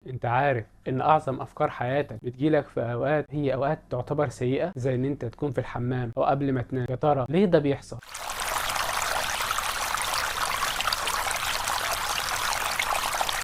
انت عارف ان اعظم افكار حياتك بتجيلك في اوقات هي اوقات تعتبر سيئة، زي ان انت تكون في الحمام او قبل ما تنام؟ يا ترى ليه ده بيحصل؟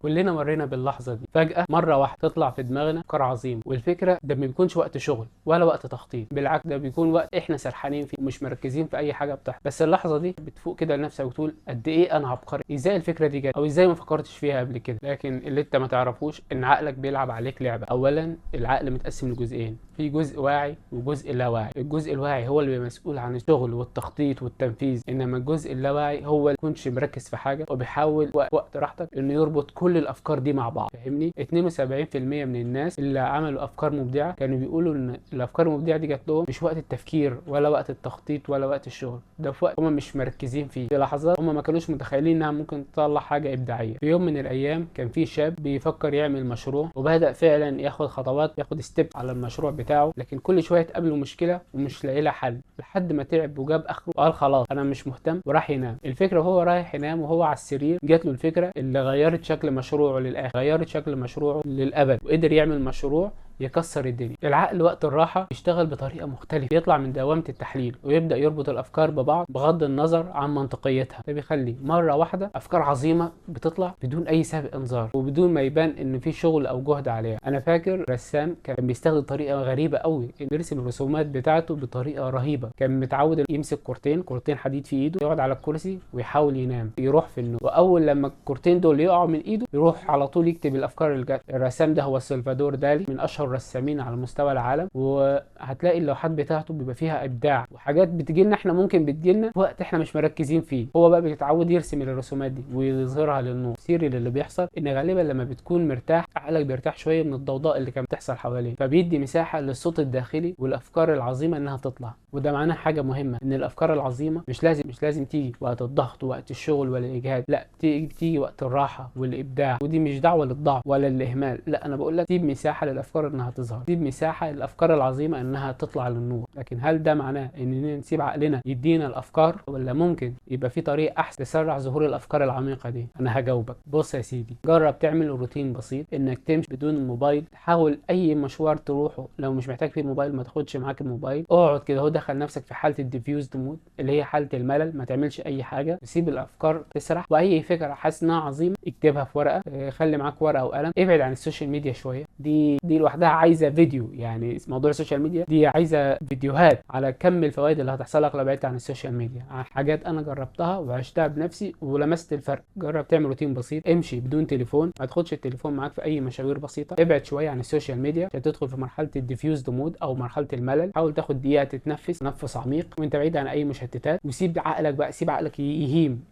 كلنا مرينا باللحظه دي، فجاه مره واحده تطلع في دماغنا افكار عظيمه، والفكره ده ما بيكونش وقت شغل ولا وقت تخطيط، بالعكس ده بيكون وقت احنا سرحانين فيه ومش مركزين في اي حاجه بتحصل. بس اللحظه دي بتفوق كده لنفسك وتقول قد ايه انا عبقري، ازاي الفكره دي جت، او ازاي ما فكرتش فيها قبل كده. لكن اللي انت ما تعرفوش ان عقلك بيلعب عليك لعبه. اولا العقل متقسم لجزئين، في جزء واعي وجزء لا واعي. الجزء الواعي هو اللي بيبقى مسؤول عن الشغل والتخطيط والتنفيذ، انما الجزء اللاواعي هو اللي يكونش مركز في حاجه وبيحاول وقت راحتك انه يربط كل الافكار دي مع بعض. فاهمني؟ 72% من الناس اللي عملوا افكار مبدعه كانوا بيقولوا ان الافكار المبدعه دي جات لهم مش وقت التفكير ولا وقت التخطيط ولا وقت الشغل، ده في وقت هم مش مركزين فيه، في لحظات هم ما كانوش متخيلين انها ممكن تطلع حاجه ابداعيه. في يوم من الايام كان في شاب بيفكر يعمل مشروع، وبدا فعلا ياخد خطوات، ياخد ستيب على المشروع بتاعه، لكن كل شويه تقابله مشكله ومش لاقي لها حل، لحد ما تعب وجاب اخره وقال خلاص انا مش مهتم وراح ينام. الفكره وهو رايح ينام وهو على السرير جات له الفكره اللي غيرت شكل مشروعه للاخر، غيرت شكل مشروعه للابد، وقدر يعمل مشروع يكسر الدنيا. العقل وقت الراحه يشتغل بطريقه مختلفه، يطلع من دوامه التحليل ويبدا يربط الافكار ببعض بغض النظر عن منطقيتها. ده بيخلي مره واحده افكار عظيمه بتطلع بدون اي سابق انذار وبدون ما يبان ان في شغل او جهد عليها. انا فاكر رسام كان بيستخدم طريقه غريبه قوي انه يرسم الرسومات بتاعته بطريقه رهيبه. كان متعود يمسك كورتين حديد في ايده، يقعد على الكرسي ويحاول ينام، يروح في النوم، واول لما الكورتين دول يقعوا من ايده يروح على طول يكتب الافكار اللي جت. الرسام ده هو سلفادور دالي، من اشهر الرسامين على مستوى العالم، وهتلاقي اللوحات بتاعته بيبقى فيها ابداع وحاجات بتجيلنا احنا ممكن بتجيلنا في وقت احنا مش مركزين فيه. هو بقى بيتعود يرسم الرسومات دي ويظهرها للنور. سيري اللي بيحصل ان غالبا لما بتكون مرتاح عقلك بيرتاح شويه من الضوضاء اللي كانت بتحصل حواليه، فبيدي مساحه للصوت الداخلي والافكار العظيمه انها تطلع. وده معناه حاجه مهمه، ان الافكار العظيمه مش لازم تيجي وقت الضغط ووقت الشغل ولا الاجهاد، لا، بتيجي وقت الراحه والابداع. ودي مش دعوه للضعف ولا الاهمال، لا، انا بقول لك سيب مساحه للافكار انها تظهر، سيب مساحه للافكار العظيمه انها تطلع للنور. لكن هل ده معناه اننا نسيب عقلنا يدينا الافكار، ولا ممكن يبقى في طريقه احسن تسرع ظهور الافكار العميقه دي؟ انا هجاوبك. بص يا سيدي، جرب تعمل روتين بسيط، انك تمشي بدون الموبايل، تحاول اي مشوار تروحه لو مش محتاج فيه الموبايل ما تاخدش معاك الموبايل، اقعد كده اهو، دخل نفسك في حاله الديفيوزد مود اللي هي حاله الملل، ما تعملش اي حاجه، وسيب الافكار تسرح. واي فكره حاسس انها عظيمه اكتبها في ورقه، خلي معاك ورقه وقلم. ابعد عن السوشيال ميديا شويه، دي لوحدها عايزه فيديو، يعني موضوع السوشيال ميديا دي عايزه فيديوهات على كم الفوائد اللي هتحصل لك لو بعدت عن السوشيال ميديا. عن حاجات انا جربتها وعشتها بنفسي ولمست الفرق. جرب تعمل روتين بسيط، امشي بدون تليفون، ما تاخدش التليفون معاك في اي مشاوير بسيطه، ابعد شويه عن السوشيال ميديا عشان تدخل في مرحله الديفيوزد مود او مرحله الملل. حاول تاخد دقيقه تتنفس نفس عميق وانت بعيد عن اي مشتتات، وسيب عقلك بقى، سيب عقلك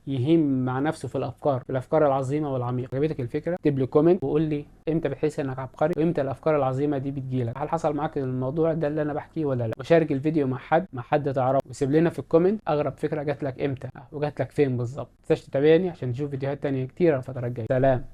يهيم مع نفسه في الافكار العظيمه والعميقه. عجبتك الفكره؟ اكتب لي كومنت وقول لي امتى بتحس انك عبقري، وامتى الافكار العظيمه دي بتجيلك، هل حصل معاك الموضوع ده اللي انا بحكيه ولا لا؟ وشارك الفيديو مع حد تعرفه، وسيب لنا في الكومنت اغرب فكره جات لك امتى وجات لك فين بالظبط. ما تنساش تتابعني عشان تشوف فيديوهات تانية كتيره الفتره الجايه. سلام.